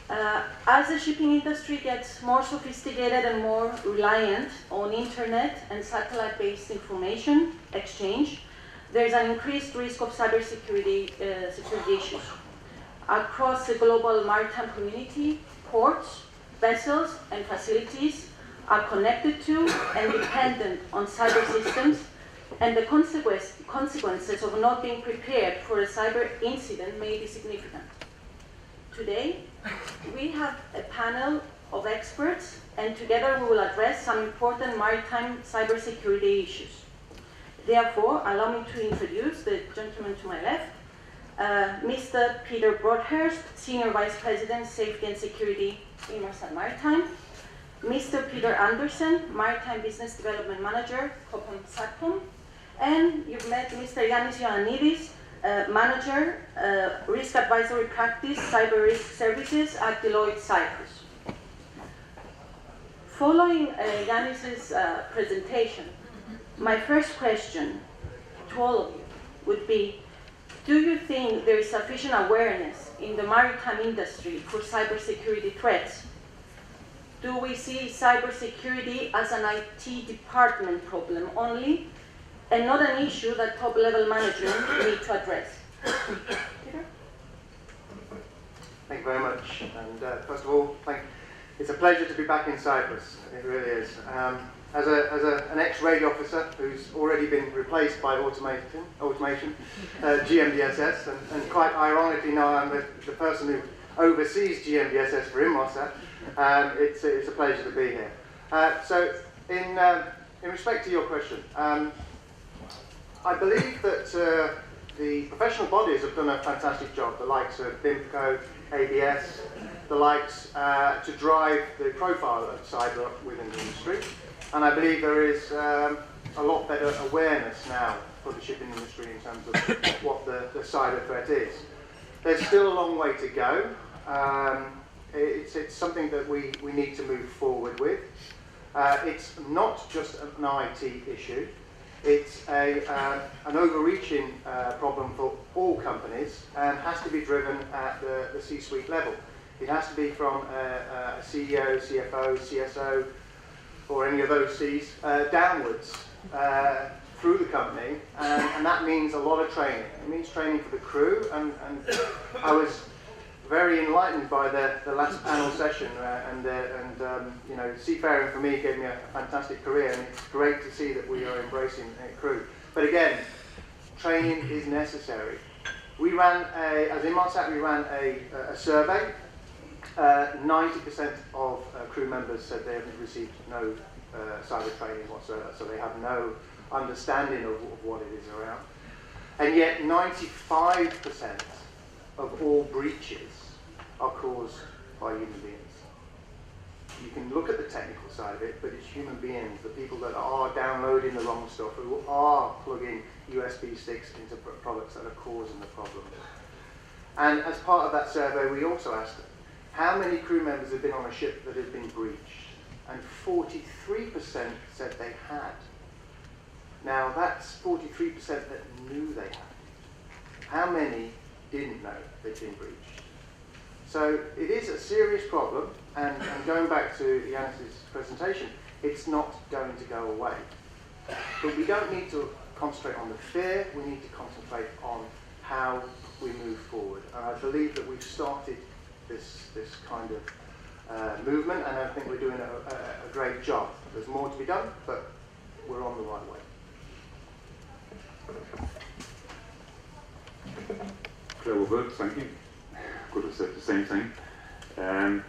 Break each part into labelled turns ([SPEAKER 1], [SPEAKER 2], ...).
[SPEAKER 1] As the shipping industry gets more sophisticated and more reliant on internet and satellite-based information exchange, there's an increased risk of cybersecurity security issues. Across the global maritime community, ports, vessels, and facilities are connected to and dependent on cyber systems, and the consequences of not being prepared for a cyber incident may be significant. Today, we have a panel of experts, and together we will address some important maritime cybersecurity issues. Therefore, allow me to introduce the gentleman to my left, Mr. Peter Broadhurst, Senior Vice President, Safety and Security, Inmarsat Maritime, Mr. Peter Andersen, Maritime Business Development Manager, Cobham SATCOM, and you've met Mr. Ioannides, Manager, Risk Advisory Practice, Cyber Risk Services at Deloitte, Cyprus. Following Yiannis' presentation, my first question to all of you would be, do you think there is sufficient awareness in the maritime industry for cybersecurity threats? Do we see cybersecurity as an IT department problem only, and not an issue that top-level management need to address? Peter?
[SPEAKER 2] Thank you very much. And first of all, it's a pleasure to be back in Cyprus. It really is. As an ex-radio officer who's already been replaced by automation, GMDSS, and quite ironically now I'm the person who oversees GMDSS for Inmarsat, it's a pleasure to be here. So in respect to your question, I believe that the professional bodies have done a fantastic job, the likes of BIMCO, ABS, the likes, to drive the profile of cyber within the industry. And I believe there is a lot better awareness now for the shipping industry in terms of what the cyber threat is. There's still a long way to go. It's something that we need to move forward with. It's not just an IT issue. It's an overreaching problem for all companies and has to be driven at the C-suite level. It has to be from a CEO, CFO, CSO, or any of those C's downwards through the company, and that means a lot of training. It means training for the crew, and I was very enlightened by the last panel session, and you know, seafaring for me gave me a fantastic career, and it's great to see that we are embracing a crew. But again, training is necessary. We ran as Inmarsat, we ran a survey. 90% of crew members said they haven't received no cyber training whatsoever, so they have no understanding of what it is around. And yet 95% of all breaches are caused by human beings. You can look at the technical side of it, but it's human beings, the people that are downloading the wrong stuff, who are plugging USB sticks into products that are causing the problem. And as part of that survey, we also asked how many crew members have been on a ship that had been breached, and 43% said they had. Now that's 43% that knew they had. How many didn't know they'd been breached? So it is a serious problem, and going back to Yiannis' presentation, it's not going to go away. But we don't need to concentrate on the fear, we need to concentrate on how we move forward. And I believe that we've started this kind of movement, and I think we're doing a great job. There's more to be done, but we're on the right way.
[SPEAKER 3] Clever work, thank you. Could have said the same thing. Again,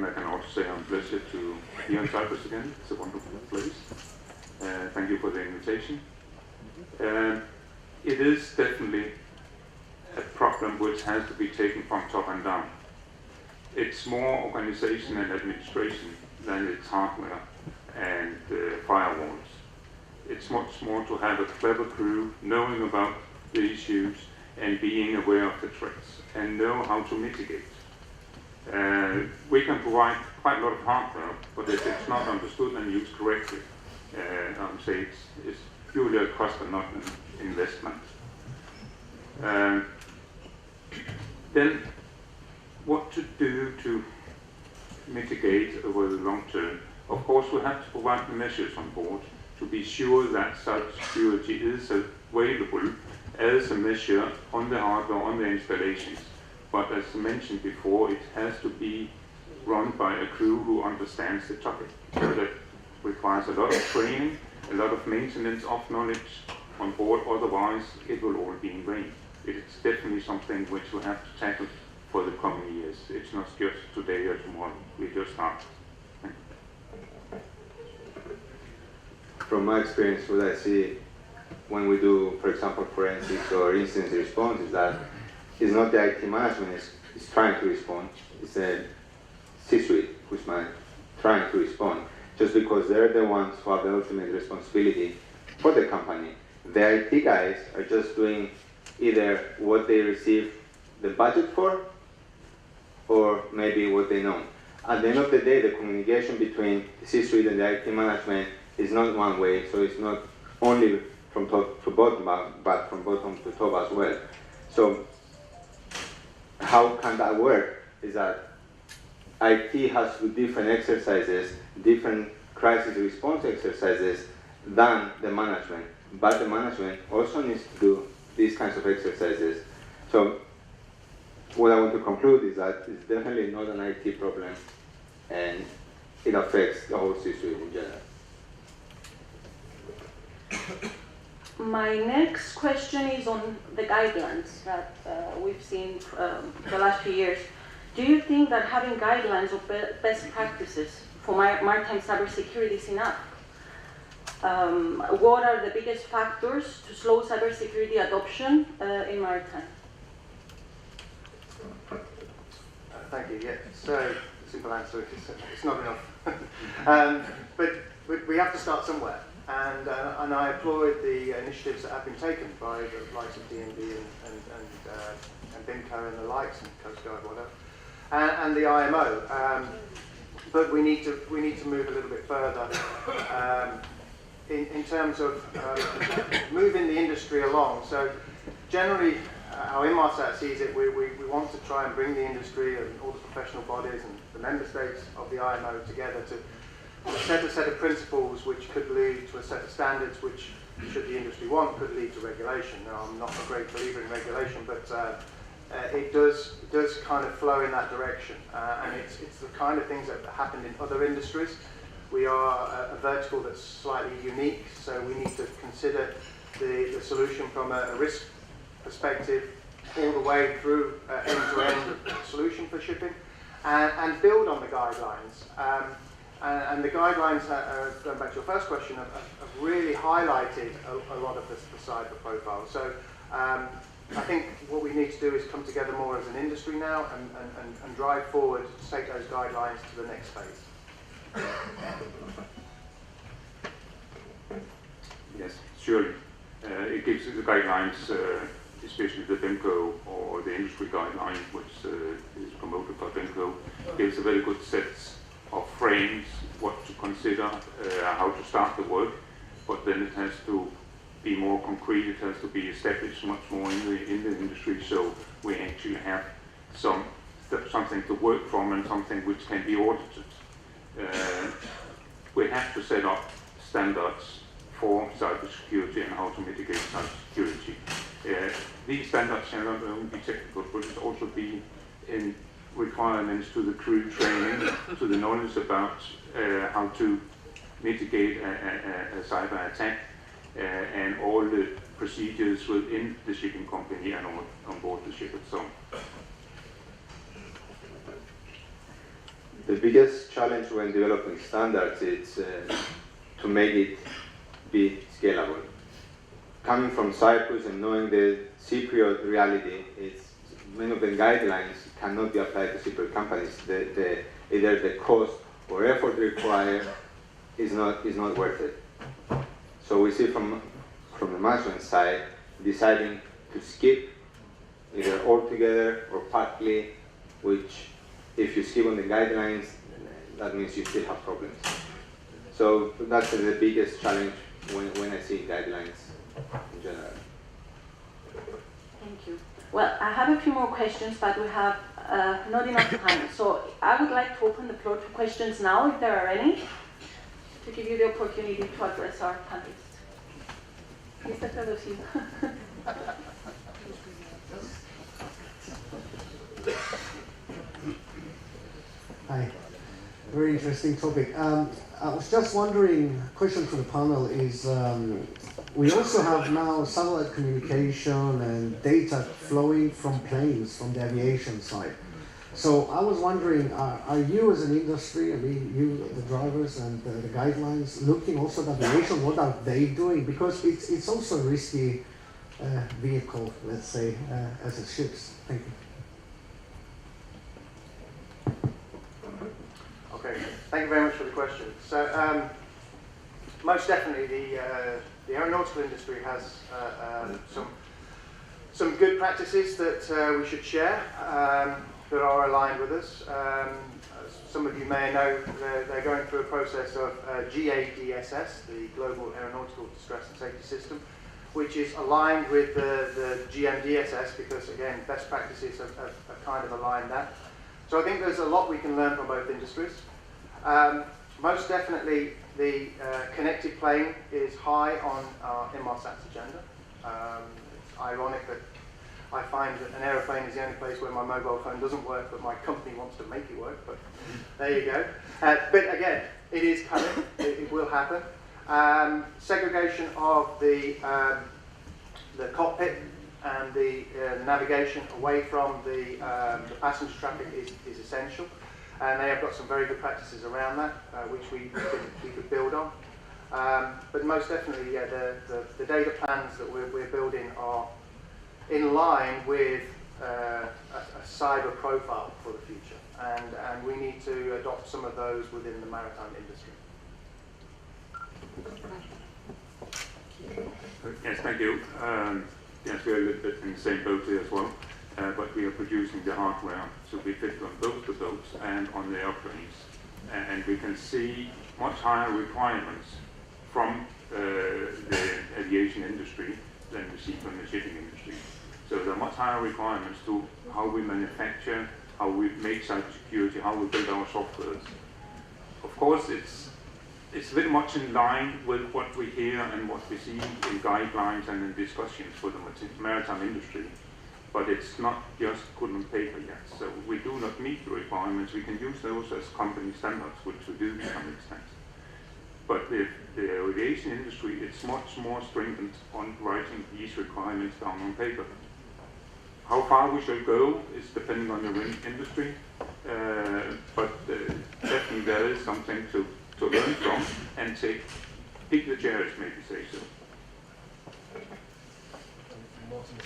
[SPEAKER 3] I can also say I'm blessed to be on Cyprus again. It's a wonderful place. Thank you for the invitation. It is definitely a problem which has to be taken from top and down. It's more organization and administration than it's hardware and firewalls. It's much more to have a clever crew knowing about the issues and being aware of the threats and know how to mitigate. We can provide quite a lot of hardware, but if it's not understood and used correctly, I would say it's purely a cost and not an investment. Then what to do to mitigate over the long term. Of course, we have to provide the measures on board to be sure that cybersecurity is available as a measure on the hardware, on the installations. But as mentioned before, it has to be run by a crew who understands the topic. So that requires a lot of training, a lot of maintenance of knowledge on board, otherwise it will all be in vain. It's definitely something which we have to tackle for the coming years. It's not just today or tomorrow, we just start.
[SPEAKER 4] From my experience, what I see when we do, for example, forensics or incident response is that it's not the IT management is trying to respond, it's the C-suite who's trying to respond, just because they're the ones who have the ultimate responsibility for the company. The IT guys are just doing either what they receive the budget for, or maybe what they know. At the end of the day, the communication between the C-suite and the IT management is not one way, so it's not only from top to bottom, but from bottom to top as well. So how can that work is that IT has to do different exercises, different crisis response exercises than the management. But the management also needs to do these kinds of exercises. So what I want to conclude is that it's definitely not an IT problem, and it affects the whole C-suite in general.
[SPEAKER 1] My next question is on the guidelines that we've seen the last few years. Do you think that having guidelines of best practices for maritime cybersecurity is enough? What are the biggest factors to slow cybersecurity adoption in maritime?
[SPEAKER 2] Thank you. Yeah. So the simple answer is it's not enough. But we have to start somewhere. And I applaud the initiatives that have been taken by the likes of DNV and BIMCO and the likes, and Coast Guard, whatever, and the IMO. But we need to move a little bit further in terms of moving the industry along. So generally, how Inmarsat sees it, we want to try and bring the industry and all the professional bodies and the member states of the IMO together to set a set of principles which could lead to a set of standards which, should the industry want, could lead to regulation. Now, I'm not a great believer in regulation, but it does kind of flow in that direction. And it's the kind of things that happened in other industries. We are a vertical that's slightly unique, so we need to consider the solution from a risk perspective all the way through end-to-end solution for shipping, and build on the guidelines. And the guidelines, going back to your first question, have really highlighted a lot of the cyber profile. So I think what we need to do is come together more as an industry now and drive forward to take those guidelines to the next phase.
[SPEAKER 3] Yes, surely. It gives the guidelines, especially the BIMCO or the industry guideline, which is promoted by BIMCO, gives a very good set of frames, what to consider, how to start the work, but then it has to be more concrete, it has to be established much more in the industry, so we actually have something to work from and something which can be audited. We have to set up standards for cybersecurity and how to mitigate cybersecurity. These standards shall not only be technical, but it also be in requirements to the crew training, to the knowledge about how to mitigate a cyber attack, and all the procedures within the shipping company and on board the ship itself.
[SPEAKER 4] The biggest challenge when developing standards is to make it be scalable. Coming from Cyprus and knowing the Cypriot reality, many of the guidelines cannot be applied to Cypriot companies. Either the cost or effort required is not worth it. So we see from the management side deciding to skip either altogether or partly, which if you skip on the guidelines, that means you still have problems. So that's the biggest challenge when I see guidelines in general.
[SPEAKER 1] Thank you. Well, I have a few more questions, but we have not enough time. So I would like to open the floor to questions now, if there are any, to give you the opportunity to address our panelists. Mr. Theodosiou.
[SPEAKER 5] Hi. Very interesting topic. I was just wondering, question for the panel is, we also have now satellite communication and data flowing from planes, from the aviation side. So I was wondering, are you as an industry, I mean, you, the drivers and the guidelines, looking also at aviation, what are they doing? Because it's also a risky vehicle, let's say, as it ships. Thank you.
[SPEAKER 2] Okay, thank you very much for the question. So, most definitely, the aeronautical industry has some good practices that we should share that are aligned with us. Some of you may know they're going through a process of GADSS, the Global Aeronautical Distress and Safety System, which is aligned with the GMDSS because, again, best practices have kind of aligned that. So I think there's a lot we can learn from both industries. Most definitely, the connected plane is high on Inmarsat's agenda. It's ironic that I find that an aeroplane is the only place where my mobile phone doesn't work, but my company wants to make it work, but there you go. But again, it is coming, it will happen. Segregation of the cockpit and the navigation away from the passenger traffic is essential. And they have got some very good practices around that, which we could build on. But most definitely, yeah, the data plans that we're building are in line with a cyber profile for the future. And we need to adopt some of those within the maritime industry.
[SPEAKER 3] Yes, thank you. Yes, we're a little bit in the same boat here as well. But we are producing the hardware to be fit on both the boats and on the airplanes. And we can see much higher requirements from the aviation industry than we see from the shipping industry. So there are much higher requirements to how we manufacture, how we make cybersecurity, how we build our softwares. Of course, it's very much in line with what we hear and what we see in guidelines and in discussions for the maritime industry. But it's not just good on paper yet. So we do not meet the requirements. We can use those as company standards, which we do to some extent. But the aviation industry, it's much more stringent on writing these requirements down on paper. How far we shall go is depending on the industry, but definitely there is something to learn from and pick the chairs, maybe say so.
[SPEAKER 6] Martin,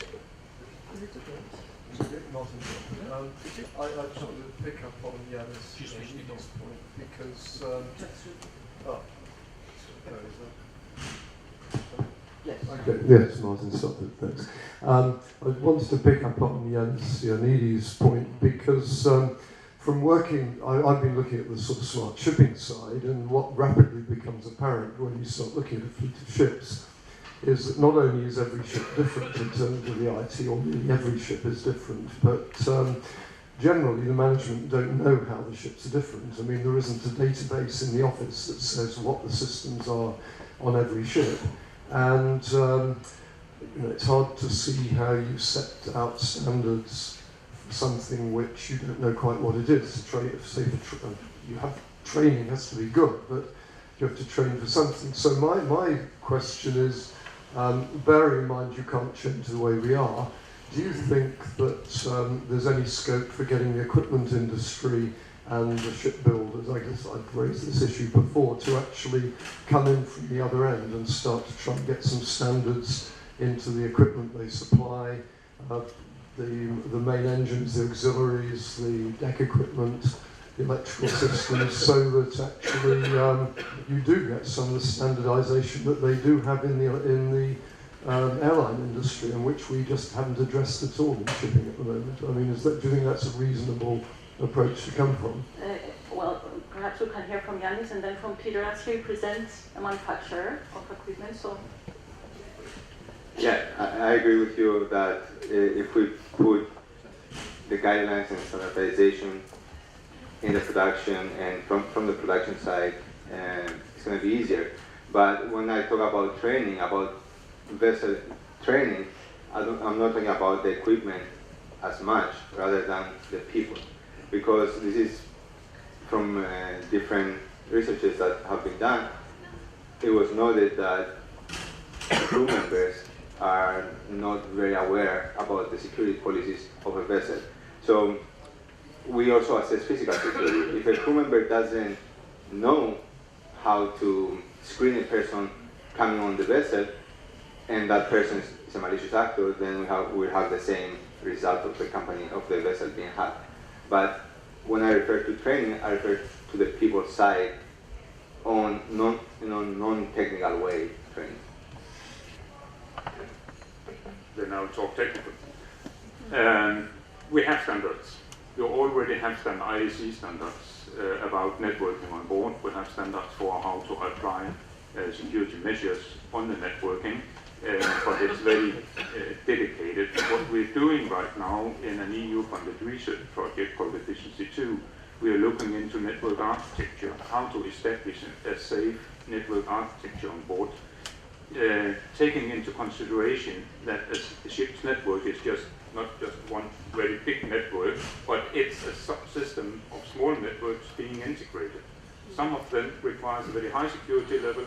[SPEAKER 6] I just wanted to pick up on Yiannis' point because
[SPEAKER 7] Okay. Yes, Martin, Sutton, thanks. I wanted to pick up on Ioannides' point because from working, I've been looking at the sort of smart shipping side, and what rapidly becomes apparent when you start looking at a fleet of ships is that not only is every ship different in terms of the IT, or nearly every ship is different, but generally the management don't know how the ships are different. I mean, there isn't a database in the office that says what the systems are on every ship. And it's hard to see how you set out standards for something which you don't know quite what it is. You have training has to be good, but you have to train for something. So my question is, bearing in mind you can't change the way we are, do you think that there's any scope for getting the equipment industry and the shipbuilders, I guess I've raised this issue before, to actually come in from the other end and start to try and get some standards into the equipment they supply, the main engines, the auxiliaries, the deck equipment, the electrical systems, so that actually you do get some of the standardization that they do have in the airline industry, and which we just haven't addressed at all in shipping at the moment. I mean, do you think that's a reasonable approach to come from?
[SPEAKER 1] Well, perhaps we can hear from Yiannis and then from Peter, as he presents a manufacturer of equipment. So,
[SPEAKER 4] yeah, I agree with you that if we put the guidelines and standardization in the production and from the production side, it's going to be easier. But when I talk about training, about vessel training, I'm not talking about the equipment as much, rather than the people. Because this is from different researches that have been done, it was noted that crew members are not very aware about the security policies of a vessel. So we also assess physical security. If a crew member doesn't know how to screen a person coming on the vessel, and that person is a malicious actor, then we have the same result of the company, of the vessel being hacked. But when I refer to training, I refer to the people side on non-technical way training.
[SPEAKER 3] Then I'll talk technical. We have standards. You already have IEC standards about networking on board. We have standards for how to apply security measures on the networking, but it's very dedicated. What we're doing right now in an EU-funded research project called Efficiency 2, we are looking into network architecture, how to establish a safe network architecture on board, taking into consideration that a ship's network is not just one very big network, but it's a subsystem of small networks being integrated. Some of them requires a very high security level,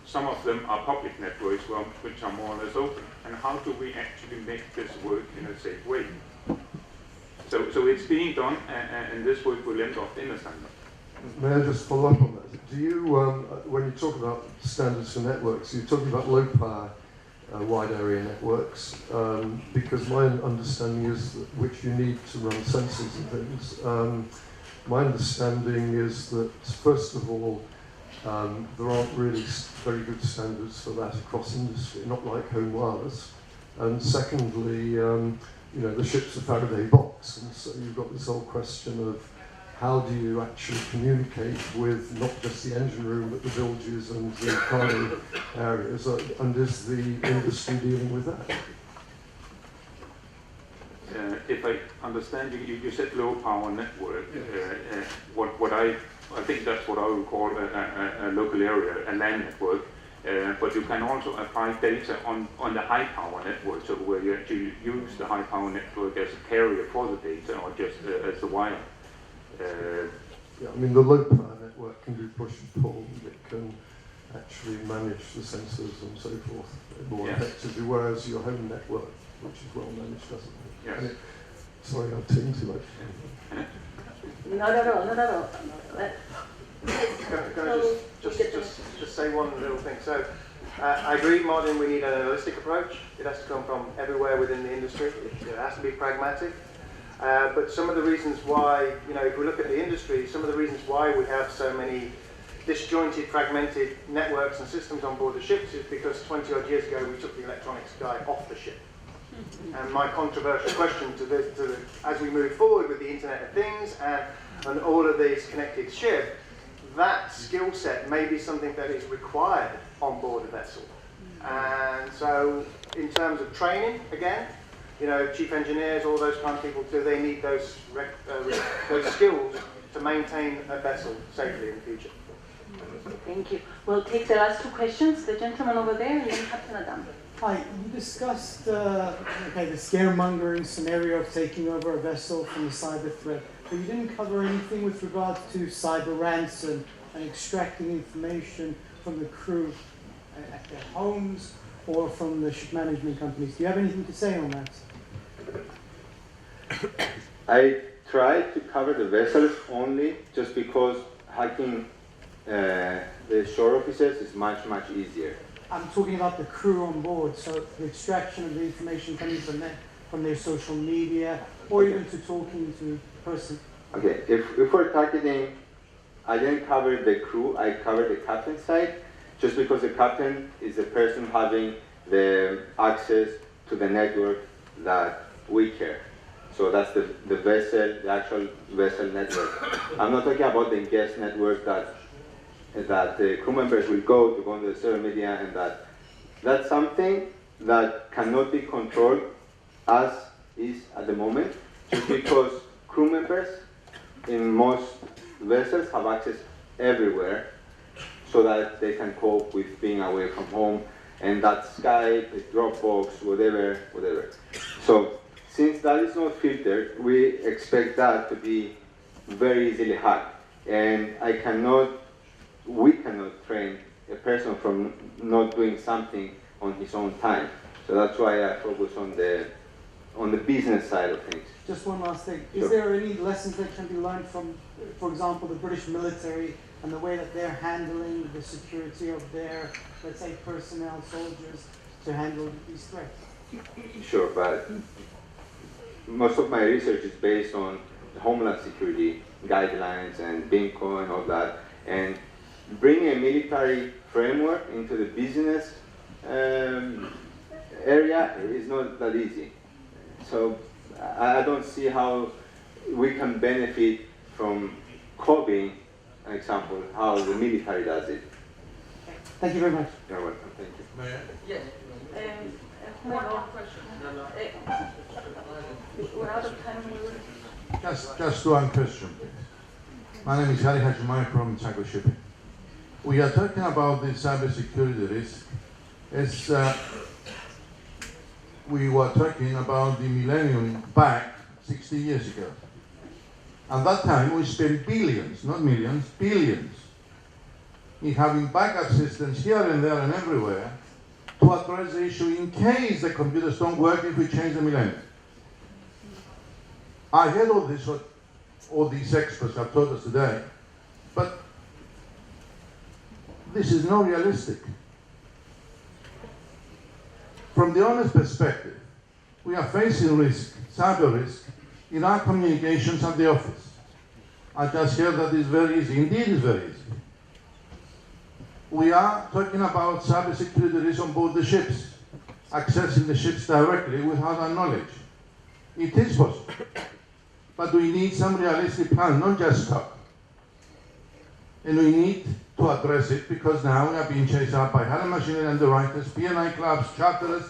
[SPEAKER 3] some of them are public networks which are more or less open. And how do we actually make this work in a safe way? So it's being done, and this work will end up in a standard.
[SPEAKER 7] May I just follow up on that? Do you, when you talk about standards for networks, you're talking about low power wide area networks, because my understanding is that which you need to run sensors and things. My understanding is that, first of all, there aren't really very good standards for that across industry, not like home wireless. And secondly, the ship's a Faraday box, and so you've got this whole question of how do you actually communicate with not just the engine room, but the bilges and the cargo areas, and is the industry dealing with that?
[SPEAKER 3] If I understand you said low power network. What I think that's what I would call a local area, a LAN network. But you can also apply data on the high power network, so where you actually use the high power network as a carrier for the data, or just as a wire.
[SPEAKER 7] Yeah, I mean, the low power network can do push and pull, and it can actually manage the sensors and so forth more effectively, whereas your home network, which is well managed, doesn't it?
[SPEAKER 3] Yes.
[SPEAKER 7] Sorry, I've taken too much.
[SPEAKER 1] Not at all.
[SPEAKER 2] Can I just say one little thing? So, I agree, Martin, we need an holistic approach. It has to come from everywhere within the industry. It has to be pragmatic. But some of the reasons why, if we look at the industry, some of the reasons why we have so many disjointed, fragmented networks and systems on board the ships is because 20 odd years ago we took the electronics guy off the ship. And my controversial question as we move forward with the Internet of Things and all of these connected ships, that skill set may be something that is required on board a vessel. And so in terms of training, again, chief engineers, all those kind of people, do they need those skills to maintain a vessel safely in the future?
[SPEAKER 1] Thank you. We'll take the last two questions. The gentleman over there, and then Captain Adam.
[SPEAKER 8] Hi, you discussed the scaremongering scenario of taking over a vessel from a cyber threat, but you didn't cover anything with regard to cyber ransom and extracting information from the crew at their homes or from the ship management companies. Do you have anything to say on that?
[SPEAKER 4] I tried to cover the vessels only just because hacking the shore officers is much, much easier.
[SPEAKER 8] I'm talking about the crew on board, so the extraction of the information coming from their social media, or even to talking to a person.
[SPEAKER 4] Okay, if we're targeting, I didn't cover the crew, I covered the captain side, just because the captain is the person having the access to the network that we care. So that's the vessel, the actual vessel network. I'm not talking about the guest network that the crew members will go on the social media, and that's something that cannot be controlled as is at the moment, just because crew members in most vessels have access everywhere so that they can cope with being away from home, and that's Skype, Dropbox, whatever. So since that is not filtered, we expect that to be very easily hacked. And we cannot train a person from not doing something on his own time. So that's why I focus on the business side of things.
[SPEAKER 8] Just one last thing.
[SPEAKER 4] Sure.
[SPEAKER 8] Is there any lessons that can be learned from, for example, the British military and the way that they're handling the security of their, let's say, personnel, soldiers, to handle these threats?
[SPEAKER 4] Sure, but most of my research is based on the Homeland Security guidelines and BINCO and all that. And bringing a military framework into the business area is not that easy. So I don't see how we can benefit from copying an example, how the military does it.
[SPEAKER 8] Thank you very much.
[SPEAKER 4] You're welcome, thank you.
[SPEAKER 9] Yes.
[SPEAKER 1] One more question. We're out of time.
[SPEAKER 10] Just one question, please. My name is Harry Hajimai from Cyprus Shipping. We are talking about the cybersecurity risk as we were talking about the millennium back 60 years ago. At that time, we spent billions, not millions, billions, in having backup systems here and there and everywhere to address the issue in case the computers don't work if we change the millennium. I heard all this, what all these experts have told us today, but this is not realistic. From the owner's perspective, we are facing risk, cyber risk, in our communications at the office. I just heard that it's very easy. Indeed, it's very easy. We are talking about cybersecurity risk on board the ships, accessing the ships directly without our knowledge. It is possible. But we need some realistic plan, not just talk. And we need to address it because now we are being chased out by high machinery underwriters, P&I clubs, charterers,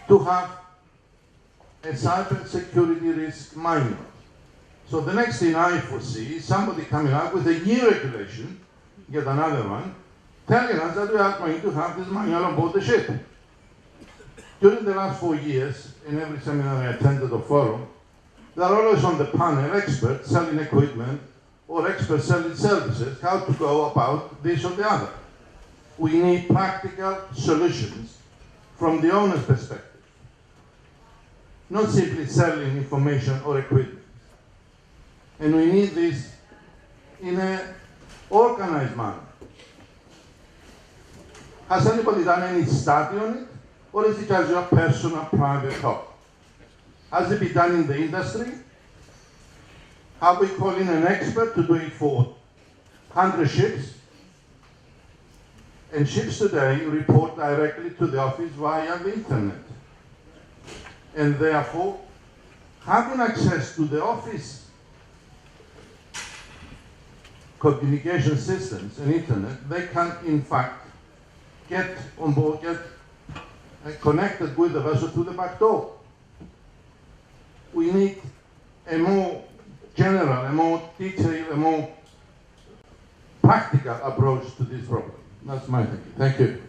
[SPEAKER 10] to have a cybersecurity risk manual. So the next thing I foresee is somebody coming up with a new regulation, yet another one, telling us that we are going to have this manual on board the ship. During the last 4 years, in every seminar I attended or forum, there are always on the panel experts selling equipment or experts selling services, how to go about this or the other. We need practical solutions from the owner's perspective, not simply selling information or equipment. And we need this in an organized manner. Has anybody done any study on it? Or is it just your personal private thought? Has it been done in the industry? Have we called in an expert to do it for 100 ships? And ships today report directly to the office via the internet. And therefore, having access to the office communication systems and internet, they can in fact get on board, get connected with the vessel to the back door. We need a more general, a more detailed, a more practical approach to this problem. That's my thinking. Thank you.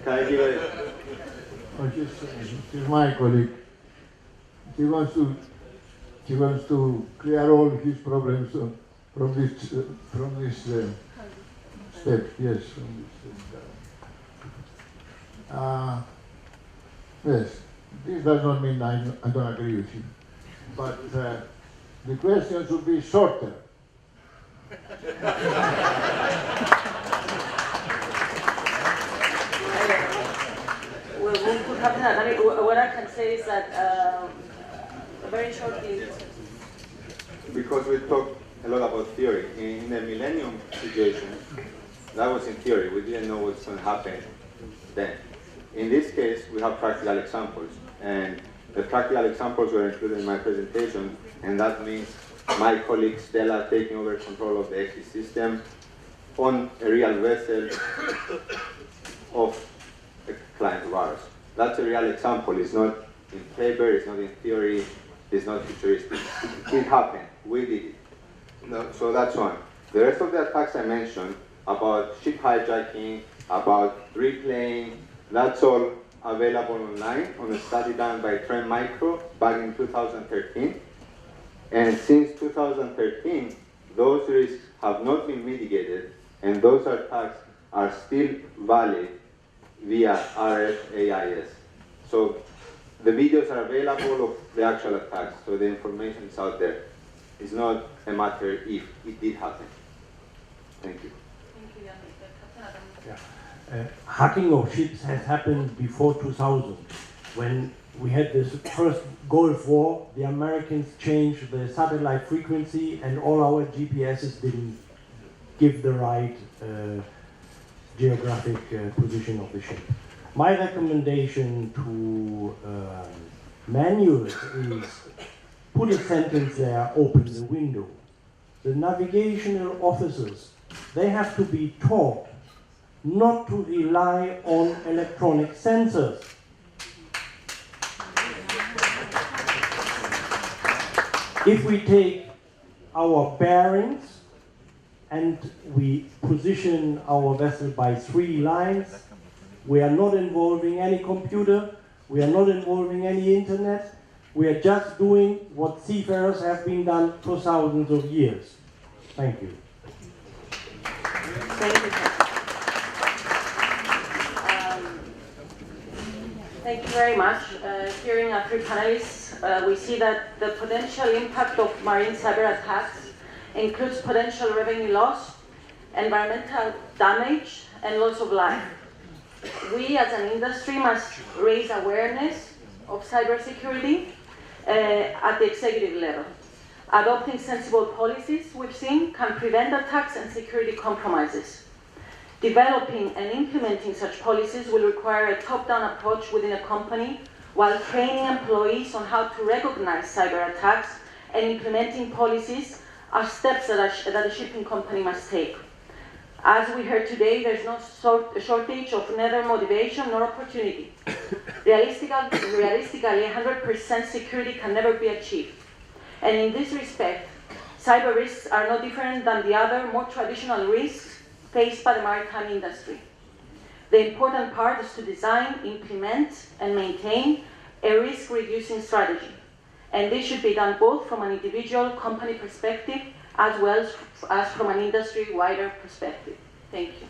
[SPEAKER 4] Can I give a...
[SPEAKER 11] She's my colleague. He wants to clear all his problems from this step. Yes, from this step. Yes, this does not mean I don't agree with him, but the question should be shorter.
[SPEAKER 1] Well, we could have that. I mean, what I can say is that very shortly.
[SPEAKER 4] Because we talk a lot about theory. In the millennium situation, that was in theory. We didn't know what's going to happen then. In this case, we have practical examples. And the practical examples were included in my presentation. And that means my colleague Stella taking over control of the exit system, on a real vessel of a client of ours. That's a real example. It's not in paper, it's not in theory, it's not futuristic. It happened. We did it. No, so that's one. The rest of the attacks I mentioned about ship hijacking, about replaying, that's all available online on a study done by Trend Micro back in 2013. And since 2013, those risks have not been mitigated, and those attacks are still valid via RFAIS. So the videos are available of the actual attacks, so the information is out there. It's not a matter if it did happen. Thank you.
[SPEAKER 1] Thank you, Yiannis.
[SPEAKER 9] Yeah. Hacking of ships has happened before 2000. When we had this first Gulf War, the Americans changed the satellite frequency and all our GPSs didn't give the right geographic position of the ship. My recommendation to manuals is put a sentence there, open the window. The navigational officers, they have to be taught not to rely on electronic sensors. If we take our bearings and we position our vessel by 3 lines, we are not involving any computer, we are not involving any internet, we are just doing what seafarers have been done for thousands of years. Thank you.
[SPEAKER 1] Thank you. Thank you very much. Hearing our 3 panelists, we see that the potential impact of marine cyber attacks includes potential revenue loss, environmental damage, and loss of life. We as an industry must raise awareness of cybersecurity at the executive level. Adopting sensible policies, we've seen, can prevent attacks and security compromises. Developing and implementing such policies will require a top-down approach within a company, while training employees on how to recognize cyber attacks and implementing policies are steps that a shipping company must take. As we heard today, there's no shortage of neither motivation nor opportunity. Realistically, 100% security can never be achieved. And in this respect, cyber risks are no different than the other more traditional risks faced by the maritime industry. The important part is to design, implement, and maintain a risk-reducing strategy. And this should be done both from an individual company perspective as well as from an industry-wider perspective. Thank you.